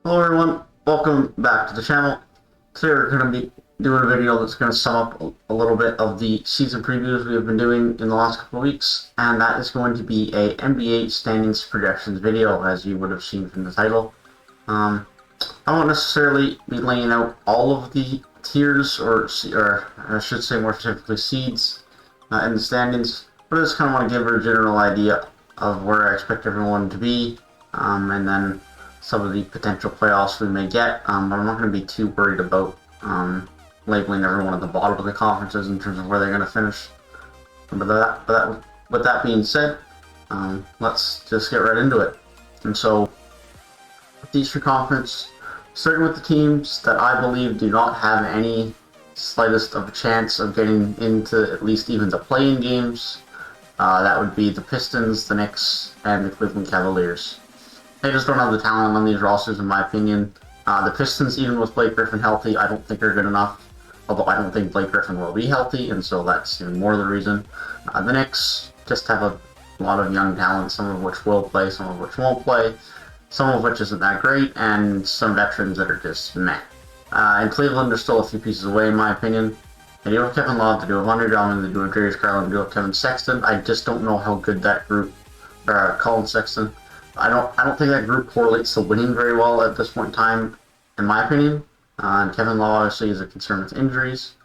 Hello everyone, welcome back to the channel. Today we're going to be doing a video that's going to sum up a little bit of the season previews we have been doing in the last couple of weeks, and that is going to be a NBA standings projections video, as you would have seen from the title. I won't necessarily be laying out all of the tiers, or I should say more specifically seeds, in the standings, but I just kind of want to give a general idea of where I expect everyone to be, and then some of the potential playoffs we may get, but I'm not going to be too worried about labeling everyone at the bottom of the conferences in terms of where they're going to finish. With that being said, let's just get right into it. And so, the Eastern Conference, starting with the teams that I believe do not have any slightest of a chance of getting into at least even the play-in games, that would be the Pistons, the Knicks, and the Cleveland Cavaliers. They just don't have the talent on these rosters, in my opinion. The Pistons, even with Blake Griffin healthy, I don't think are good enough. Although I don't think Blake Griffin will be healthy, and so that's even more the reason. The Knicks just have a lot of young talent, some of which will play, some of which won't play, some of which isn't that great, and some veterans that are just meh. In Cleveland, there's still a few pieces away, in my opinion. They do have Kevin Love, they do have Andre Drummond, they do have Darius Garland, they do have Kevin Sexton. I just don't know how good that group, Colin Sexton, I don't think that group correlates to winning very well at this point in time, in my opinion. And Kevin Love obviously is a concern with injuries,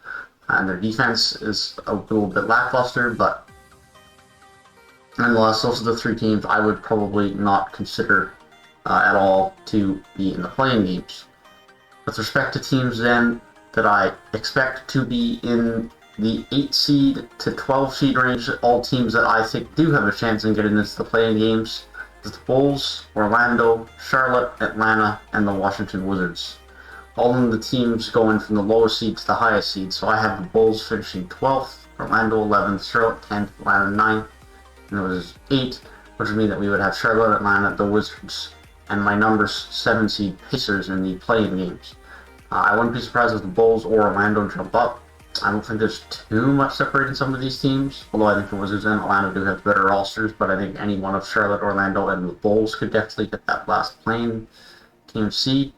and their defense is a little bit lackluster, but nonetheless, those are the three teams I would probably not consider at all to be in the play-in games. With respect to teams then that I expect to be in the 8 seed to 12 seed range, all teams that I think do have a chance in getting into the play-in games, the Bulls, Orlando, Charlotte, Atlanta, and the Washington Wizards. All of the teams going from the lowest seed to the highest seed, so I have the Bulls finishing 12th, Orlando 11th, Charlotte 10th, Atlanta 9th, and the Wizards 8th, which would mean that we would have Charlotte, Atlanta, the Wizards, and my number 7 seed Pacers in the play-in games. I wouldn't be surprised if the Bulls or Orlando jump up. I don't think there's too much separating some of these teams, although I think the Wizards and Atlanta do have better rosters, but I think any one of Charlotte, Orlando, and the Bulls could definitely get that last play-in team seed.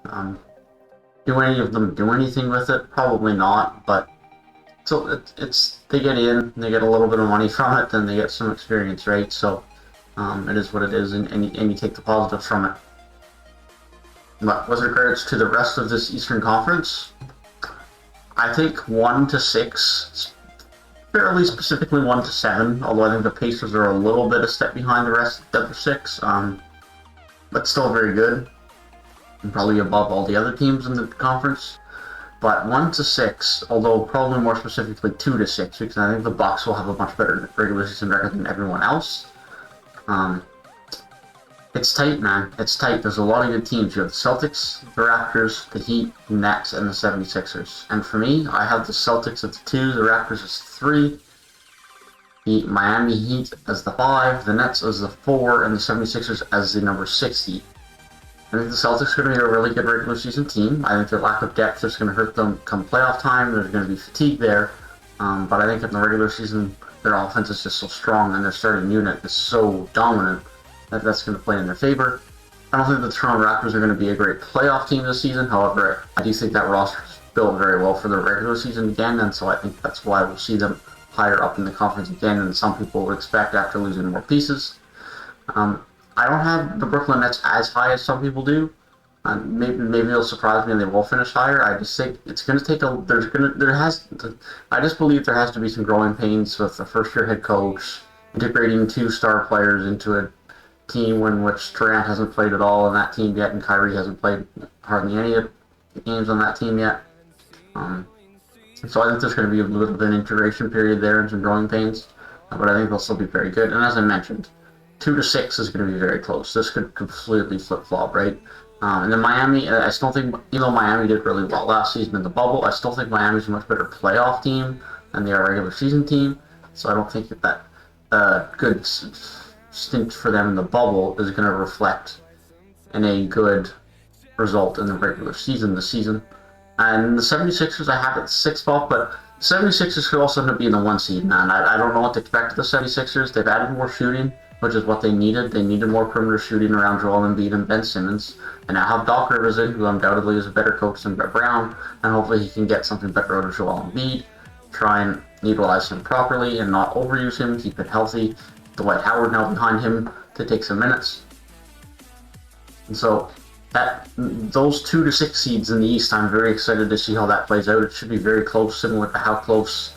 Do any of them do anything with it? Probably not, but so it's they get in, they get a little bit of money from it, then they get some experience, right? So it is what it is, and you take the positives from it. But with regards to the rest of this Eastern Conference, I think 1 to 6, fairly specifically 1 to 7, although I think the Pacers are a little bit a step behind the rest of the other 6, but still very good, and probably above all the other teams in the conference. But 1 to 6, although probably more specifically 2 to 6, because I think the Bucks will have a much better regular season record than everyone else. It's tight, man. It's tight. There's a lot of good teams. You have the Celtics, the Raptors, the Heat, the Nets, and the 76ers. And for me, I have the Celtics at the 2, the Raptors as 3, the Miami Heat as the 5, the Nets as the 4, and the 76ers as the number 6 seed. I think the Celtics are going to be a really good regular season team. I think their lack of depth is going to hurt them come playoff time. There's going to be fatigue there. But I think in the regular season, their offense is just so strong, and their starting unit is so dominant that's going to play in their favor. I don't think the Toronto Raptors are going to be a great playoff team this season. However, I do think that roster is built very well for the regular season again, and so I think that's why we'll see them higher up in the conference again than some people would expect after losing more pieces. I don't have the Brooklyn Nets as high as some people do. Maybe they'll surprise me and they will finish higher. I just think it's going to take I just believe there has to be some growing pains with the first-year head coach integrating 2 star players into a team in which Durant hasn't played at all on that team yet, and Kyrie hasn't played hardly any of the games on that team yet. So I think there's going to be a little bit of an integration period there and some growing pains, but I think they'll still be very good. And as I mentioned, 2 to 6 is going to be very close. This could completely flip-flop, right? And then Miami, I still think, even though Miami did really well last season in the bubble, I still think Miami's a much better playoff team than they are a regular season team. So I don't think that good stint for them in the bubble is going to reflect in a good result in the regular season this season. And the 76ers I have at 6th spot, but the 76ers could also end up being the 1 seed, man. I don't know what to expect of the 76ers. They've added more shooting. which is what they needed. They needed more perimeter shooting around Joel Embiid and Ben Simmons. And now have Doc Rivers in, who undoubtedly is a better coach than Brett Brown, and hopefully he can get something better out of Joel Embiid, try and utilize him properly and not overuse him, keep it healthy. Dwight Howard now behind him to take some minutes. And so those 2 to 6 seeds in the East, I'm very excited to see how that plays out. It should be very close, similar to how close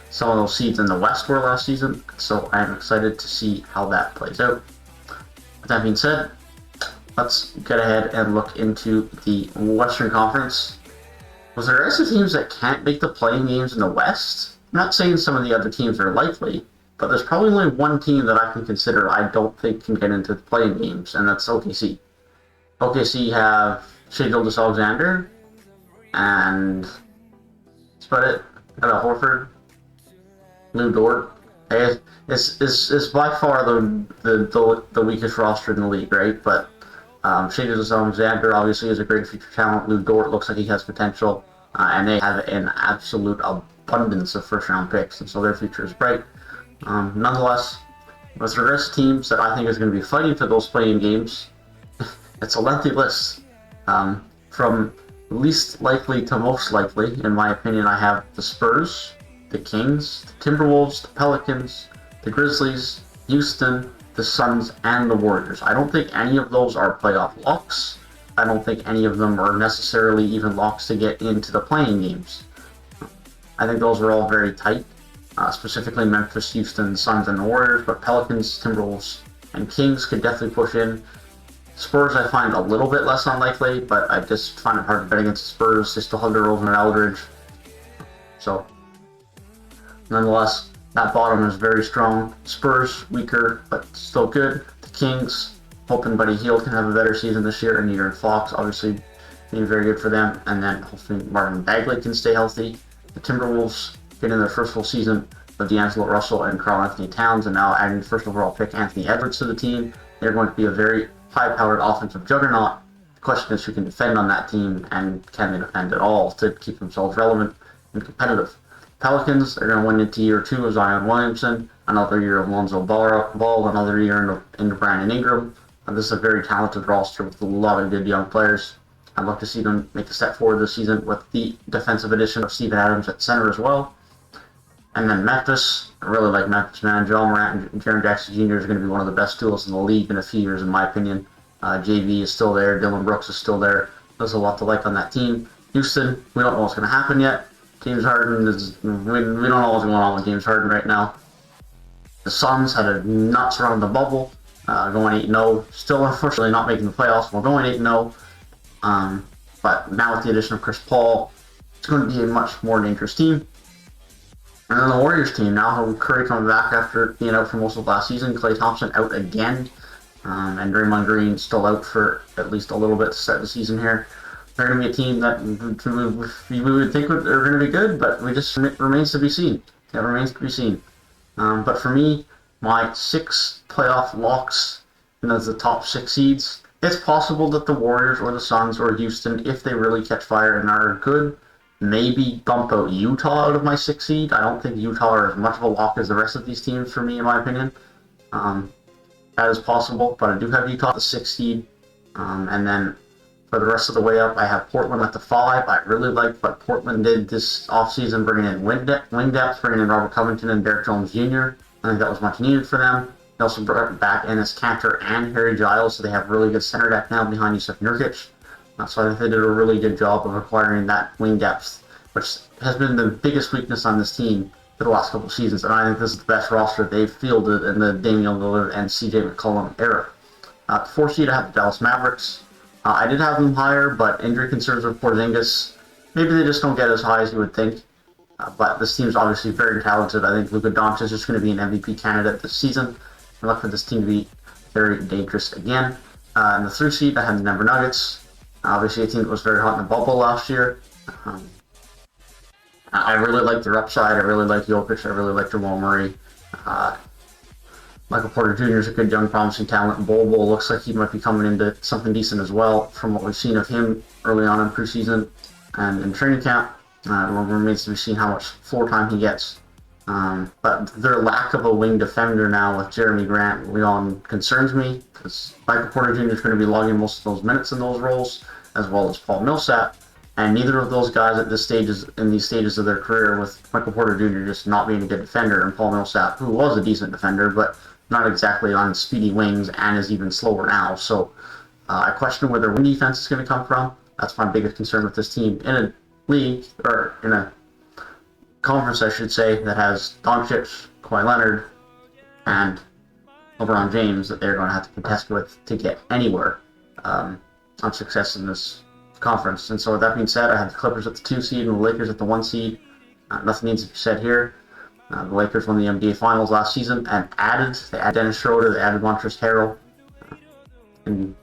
some of those seeds in the West were last season. So I'm excited to see how that plays out. With that being said, let's get ahead and look into the Western Conference. Was there some teams that can't make the playing games in the West? I'm not saying some of the other teams are likely, but there's probably only one team that I can consider I don't think can get into the playing games, and that's OKC. OKC have Shai Gilgeous-Alexander, and that's about it. Al Horford, Lou Dort. It's by far the weakest roster in the league, right? But Shai Gilgeous-Alexander obviously is a great future talent. Lou Dort looks like he has potential, and they have an absolute abundance of first-round picks, and so their future is bright. Nonetheless, with regards to teams that I think is going to be fighting for those playing games, it's a lengthy list. From least likely to most likely, in my opinion, I have the Spurs, the Kings, the Timberwolves, the Pelicans, the Grizzlies, Houston, the Suns, and the Warriors. I don't think any of those are playoff locks. I don't think any of them are necessarily even locks to get into the playing games. I think those are all very tight, specifically Memphis, Houston, Suns, and the Warriors, but Pelicans, Timberwolves, and Kings could definitely push in. Spurs I find a little bit less unlikely, but I just find it hard to bet against the Spurs. They still have their Rosen and Aldridge. So, nonetheless, that bottom is very strong. Spurs, weaker, but still good. The Kings, hoping Buddy Hield can have a better season this year, and De'Aaron Fox, obviously, being very good for them. And then hopefully Marvin Bagley can stay healthy. The Timberwolves getting their first full season of D'Angelo Russell and Karl-Anthony Towns, and now adding first overall pick Anthony Edwards to the team. They're going to be a very high-powered offensive juggernaut. The question is who can defend on that team, and can they defend at all to keep themselves relevant and competitive. Pelicans are going to win into year 2 of Zion Williamson, another year of Lonzo Ball, another year into Brandon Ingram. And this is a very talented roster with a lot of good young players. I'd love to see them make a step forward this season with the defensive addition of Steven Adams at center as well. And then Memphis, I really like Memphis, man. Ja Morant and Jaren Jackson Jr. is going to be one of the best duos in the league in a few years, in my opinion. JV is still there. Dylan Brooks is still there. There's a lot to like on that team. Houston, we don't know what's going to happen yet. James Harden is, we don't know what's going on with James Harden right now. The Suns had a nuts run in the bubble, going 8-0. Still, unfortunately, not making the playoffs while going 8-0. But now with the addition of Chris Paul, it's going to be a much more dangerous team. And then the Warriors team, now Curry coming back after being out for most of last season, Klay Thompson out again, and Draymond Green still out for at least a little bit to start the season here. They're going to be a team that we would think are going to be good, but remains to be seen. It remains to be seen. But for me, my 6 playoff locks, and that's the top 6 seeds, it's possible that the Warriors or the Suns or Houston, if they really catch fire and are good, maybe bump out Utah out of my 6 seed. I don't think Utah are as much of a lock as the rest of these teams for me, in my opinion. That is possible, but I do have Utah at the 6 seed. And then for the rest of the way up, I have Portland at the 5. I really like what Portland did this offseason, bringing in wing depth, bringing in Robert Covington and Derek Jones Jr. I think that was much needed for them. They also brought back Enes Kanter and Harry Giles, so they have really good center depth now behind Jusuf Nurkic. So I think they did a really good job of acquiring that wing depth, which has been the biggest weakness on this team for the last couple of seasons. And I think this is the best roster they've fielded in the Damian Lillard and CJ McCollum era. The 4 seed, I have the Dallas Mavericks. I did have them higher, but injury concerns with Porzingis, maybe they just don't get as high as you would think. But this team is obviously very talented. I think Luka Doncic is just going to be an MVP candidate this season. I look for this team to be very dangerous again. In the 3 seed, I have the Denver Nuggets. Obviously, a team that was very hot in the bubble last year. I really like their upside. I really like Jokic. I really like Jamal Murray. Michael Porter Jr. is a good young promising talent. Bol looks like he might be coming into something decent as well from what we've seen of him early on in preseason and in training camp. It remains to be seen how much floor time he gets. But their lack of a wing defender now with Jeremy Grant, Leon, concerns me, because Michael Porter Jr. is going to be logging most of those minutes in those roles, as well as Paul Millsap. And neither of those guys at in these stages of their career, with Michael Porter Jr. just not being a good defender, and Paul Millsap, who was a decent defender, but not exactly on speedy wings and is even slower now. So I question where their wing defense is going to come from. That's my biggest concern with this team in a league, or in a conference, I should say, that has Doncic, Kawhi Leonard, and LeBron James that they're going to have to contest with to get anywhere on success in this conference. And so with that being said, I have the Clippers at the 2 seed and the Lakers at the 1 seed. Nothing needs to be said here. The Lakers won the NBA Finals last season and they added Dennis Schroeder, they added Montrezl Harrell. And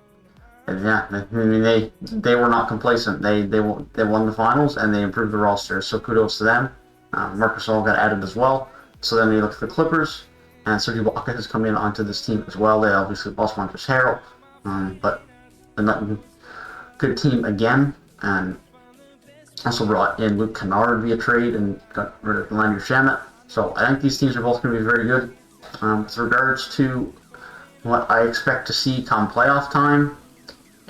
yeah, I mean, they were not complacent. They won the finals and they improved the roster. So kudos to them. Marcus Gasol got added as well. So then you look at the Clippers, and Serge Ibaka has come in onto this team as well. They obviously lost Montrezl Harrell, but a good team again. And also brought in Luke Kennard via trade and got rid of Landry Shamet. So I think these teams are both going to be very good. With regards to what I expect to see come playoff time,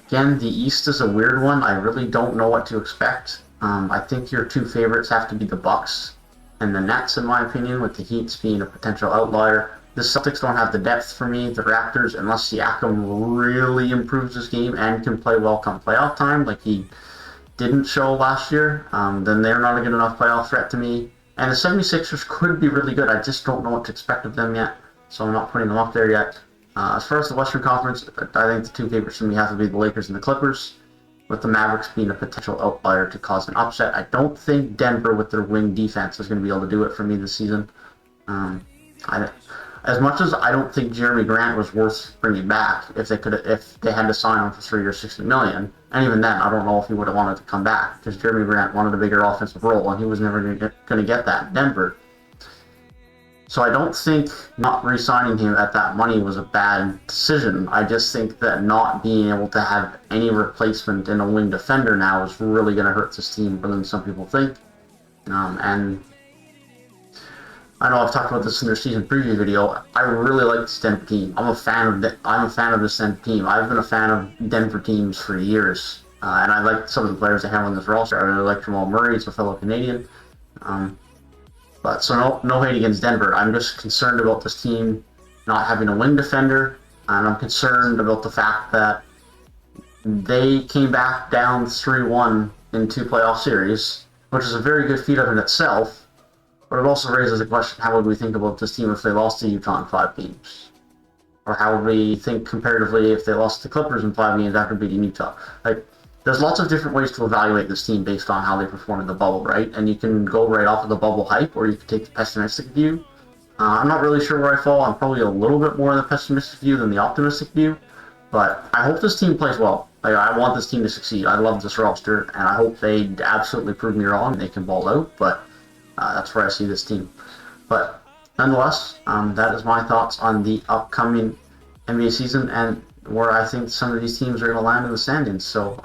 again, the East is a weird one. I really don't know what to expect. I think your two favorites have to be the Bucks and the Nets, in my opinion, with the Heat being a potential outlier. The Celtics don't have the depth for me. The Raptors, unless Siakam really improves his game and can play well come playoff time, like he didn't show last year, then they're not a good enough playoff threat to me. And the 76ers could be really good. I just don't know what to expect of them yet, so I'm not putting them up there yet. As far as the Western Conference, I think the two favorites for me have to be the Lakers and the Clippers, with the Mavericks being a potential outlier to cause an upset. I don't think Denver, with their wing defense, is going to be able to do it for me this season. As much as I don't think Jeremy Grant was worth bringing back, if they had to sign him for 3 years, $60 million, and even then, I don't know if he would have wanted to come back, because Jeremy Grant wanted a bigger offensive role, and he was never going to get that in Denver. So I don't think not re-signing him at that money was a bad decision. I just think that not being able to have any replacement in a wing defender now is really going to hurt this team more than some people think. And I know I've talked about this in their season preview video. I really like this Denver team. I'm a fan of this Denver team. I've been a fan of Denver teams for years, and I like some of the players they have on this roster. I really like Jamal Murray. He's a fellow Canadian. But so no hate against Denver. I'm just concerned about this team not having a wing defender, and I'm concerned about the fact that they came back down 3-1 in 2 playoff series, which is a very good feat of in itself. But it also raises the question: how would we think about this team if they lost to Utah in 5 games? Or how would we think comparatively if they lost to Clippers in 5 games after beating Utah? Like, there's lots of different ways to evaluate this team based on how they perform in the bubble, right? And you can go right off of the bubble hype, or you can take the pessimistic view. I'm not really sure where I fall. I'm probably a little bit more in the pessimistic view than the optimistic view. But I hope this team plays well. Like, I want this team to succeed. I love this roster, and I hope they absolutely prove me wrong and they can ball out. But that's where I see this team. But nonetheless, that is my thoughts on the upcoming NBA season and where I think some of these teams are going to land in the standings. So,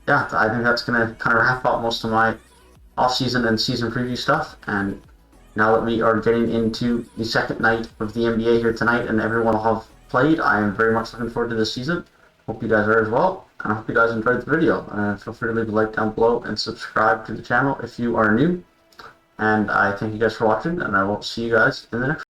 yeah, I think that's going to kind of wrap up most of my off-season and season preview stuff. And now that we are getting into the second night of the NBA here tonight and everyone will have played, I am very much looking forward to this season. Hope you guys are as well, and I hope you guys enjoyed the video. Feel free to leave a like down below and subscribe to the channel if you are new. And I thank you guys for watching, and I will see you guys in the next